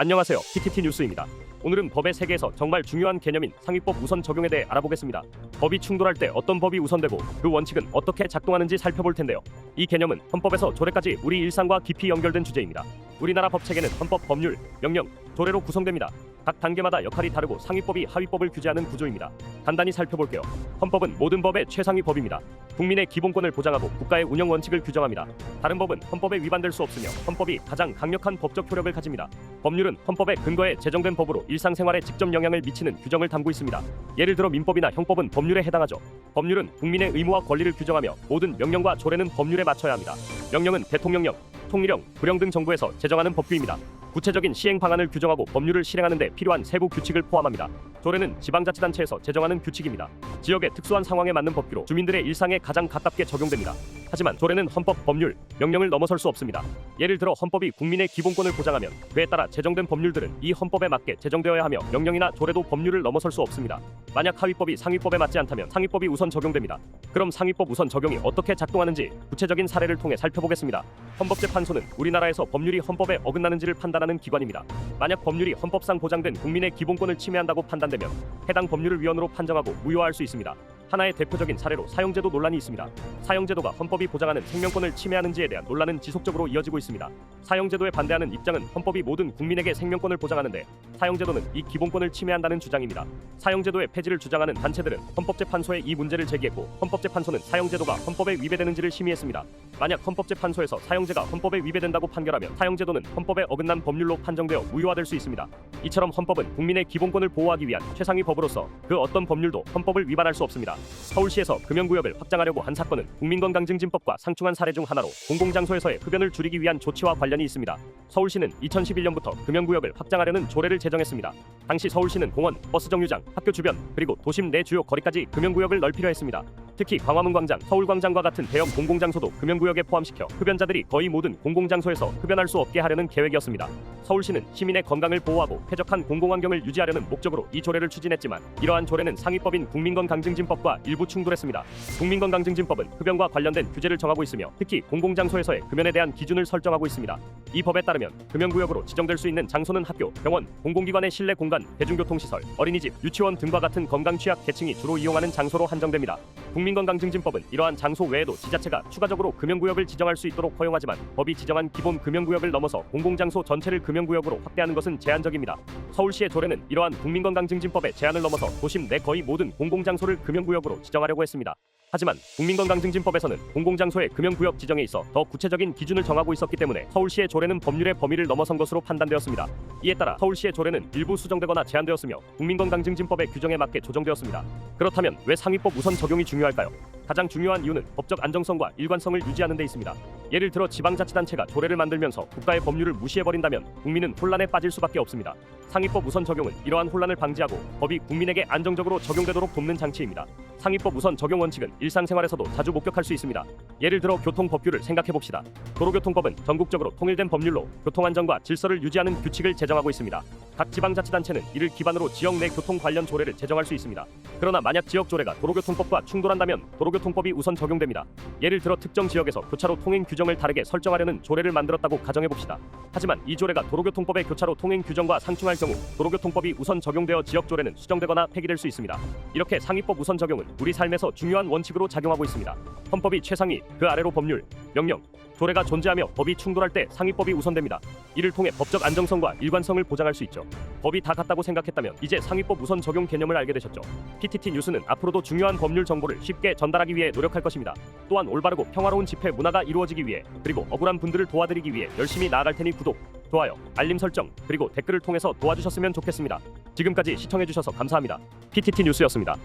안녕하세요. PTT 뉴스입니다. 오늘은 법의 세계에서 정말 중요한 개념인 상위법 우선 적용에 대해 알아보겠습니다. 법이 충돌할 때 어떤 법이 우선되고 그 원칙은 어떻게 작동하는지 살펴볼 텐데요. 이 개념은 헌법에서 조례까지 우리 일상과 깊이 연결된 주제입니다. 우리나라 법 체계는 헌법, 법률, 명령, 조례로 구성됩니다. 각 단계마다 역할이 다르고 상위법이 하위법을 규제하는 구조입니다. 간단히 살펴볼게요. 헌법은 모든 법의 최상위 법입니다. 국민의 기본권을 보장하고 국가의 운영 원칙을 규정합니다. 다른 법은 헌법에 위반될 수 없으며 헌법이 가장 강력한 법적 효력을 가집니다. 법률은 헌법의 근거에 제정된 법으로 일상생활에 직접 영향을 미치는 규정을 담고 있습니다. 예를 들어 민법이나 형법은 법률에 해당하죠. 법률은 국민의 의무와 권리를 규정하며 모든 명령과 조례는 법률에 맞춰야 합니다. 명령은 대통령령, 통일령, 불령 등 정부에서 제정하는 법규입니다. 구체적인 시행 방안을 규정하고 법률을 실행하는 데 필요한 세부 규칙을 포함합니다. 조례는 지방자치단체에서 제정하는 규칙입니다. 지역의 특수한 상황에 맞는 법규로 주민들의 일상에 가장 가깝게 적용됩니다. 하지만 조례는 헌법, 법률, 명령을 넘어설 수 없습니다. 예를 들어 헌법이 국민의 기본권을 보장하면 그에 따라 제정된 법률들은 이 헌법에 맞게 제정되어야 하며 명령이나 조례도 법률을 넘어설 수 없습니다. 만약 하위법이 상위법에 맞지 않다면 상위법이 우선 적용됩니다. 그럼 상위법 우선 적용이 어떻게 작동하는지 구체적인 사례를 통해 살펴보겠습니다. 헌법재판소는 우리나라에서 법률이 헌법에 어긋나는지를 판단하는 기관입니다. 만약 법률이 헌법상 보장된 국민의 기본권을 침해한다고 판단되면 해당 법률을 위헌으로 판정하고 무효화할 수 있습니다. 하나의 대표적인 사례로 사형제도 논란이 있습니다. 사형제도가 헌법이 보장하는 생명권을 침해하는지에 대한 논란은 지속적으로 이어지고 있습니다. 사형제도에 반대하는 입장은 헌법이 모든 국민에게 생명권을 보장하는데 사형제도는 이 기본권을 침해한다는 주장입니다. 사형제도의 폐지를 주장하는 단체들은 헌법재판소에 이 문제를 제기했고 헌법재판소는 사형제도가 헌법에 위배되는지를 심의했습니다. 만약 헌법재판소에서 사형제가 헌법에 위배된다고 판결하면 사형제도는 헌법에 어긋난 법률로 판정되어 무효화될 수 있습니다. 이처럼 헌법은 국민의 기본권을 보호하기 위한 최상위 법으로서 그 어떤 법률도 헌법을 위반할 수 없습니다. 서울시에서 금연구역을 확장하려고 한 사건은 국민건강증진법과 상충한 사례 중 하나로 공공장소에서의 흡연을 줄이기 위한 조치와 관련이 있습니다. 서울시는 2011년부터 금연구역을 확장하려는 조례를 제정했습니다. 당시 서울시는 공원, 버스 정류장, 학교 주변, 그리고 도심 내 주요 거리까지 금연구역을 넓히려 했습니다. 특히 광화문광장, 서울광장과 같은 대형 공공장소도 금연구역에 포함시켜 흡연자들이 거의 모든 공공장소에서 흡연할 수 없게 하려는 계획이었습니다. 서울시는 시민의 건강을 보호하고 쾌적한 공공환경을 유지하려는 목적으로 이 조례를 추진했지만 이러한 조례는 상위법인 국민건강증진법과 일부 충돌했습니다. 국민건강증진법은 흡연과 관련된 규제를 정하고 있으며 특히 공공장소에서의 금연에 대한 기준을 설정하고 있습니다. 이 법에 따르면 금연구역으로 지정될 수 있는 장소는 학교, 병원, 공공기관의 실내 공간, 대중교통시설, 어린이집, 유치원 등과 같은 건강 취약 계층이 주로 이용하는 장소로 한정됩니다. 국민건강증진법은 이러한 장소 외에도 지자체가 추가적으로 금연구역을 지정할 수 있도록 허용하지만 법이 지정한 기본 금연구역을 넘어서 공공장소 전체를 금연구역으로 확대하는 것은 제한적입니다. 서울시의 조례는 이러한 국민건강증진법의 제한을 넘어서 도심 내 거의 모든 공공장소를 금연구역으로 지정하려고 했습니다. 하지만 국민건강증진법에서는 공공장소의 금연구역 지정에 있어 더 구체적인 기준을 정하고 있었기 때문에 서울시의 조례는 법률의 범위를 넘어선 것으로 판단되었습니다. 이에 따라 서울시의 조례는 일부 수정되거나 제한되었으며 국민건강증진법의 규정에 맞게 조정되었습니다. 그렇다면 왜 상위법 우선 적용이 중요할까요? 가장 중요한 이유는 법적 안정성과 일관성을 유지하는 데 있습니다. 예를 들어 지방자치단체가 조례를 만들면서 국가의 법률을 무시해버린다면 국민은 혼란에 빠질 수밖에 없습니다. 상위법 우선 적용은 이러한 혼란을 방지하고 법이 국민에게 안정적으로 적용되도록 돕는 장치입니다. 상위법 우선 적용 원칙은 일상생활에서도 자주 목격할 수 있습니다. 예를 들어 교통법규를 생각해봅시다. 도로교통법은 전국적으로 통일된 법률로 교통안전과 질서를 유지하는 규칙을 제정하고 있습니다. 각 지방자치단체는 이를 기반으로 지역 내 교통 관련 조례를 제정할 수 있습니다. 그러나 만약 지역 조례가 도로교통법과 충돌한다면 도로교통법이 우선 적용됩니다. 예를 들어 특정 지역에서 교차로 통행 규정을 다르게 설정하려는 조례를 만들었다고 가정해봅시다. 하지만 이 조례가 도로교통법의 교차로 통행 규정과 상충할 경우 도로교통법이 우선 적용되어 지역 조례는 수정되거나 폐기될 수 있습니다. 이렇게 상위법 우선 적용은 우리 삶에서 중요한 원칙으로 작용하고 있습니다. 헌법이 최상위, 그 아래로 법률, 명령, 조례가 존재하며 법이 충돌할 때 상위법이 우선됩니다. 이를 통해 법적 안정성과 일관성을 보장할 수 있죠. 법이 다 같다고 생각했다면 이제 상위법 우선 적용 개념을 알게 되셨죠. PTT 뉴스는 앞으로도 중요한 법률 정보를 쉽게 전달하기 위해 노력할 것입니다. 또한 올바르고 평화로운 집회 문화가 이루어지기 위해 그리고 억울한 분들을 도와드리기 위해 열심히 나아갈 테니 구독, 좋아요, 알림 설정, 그리고 댓글을 통해서 도와주셨으면 좋겠습니다. 지금까지 시청해주셔서 감사합니다. PTT 뉴스였습니다.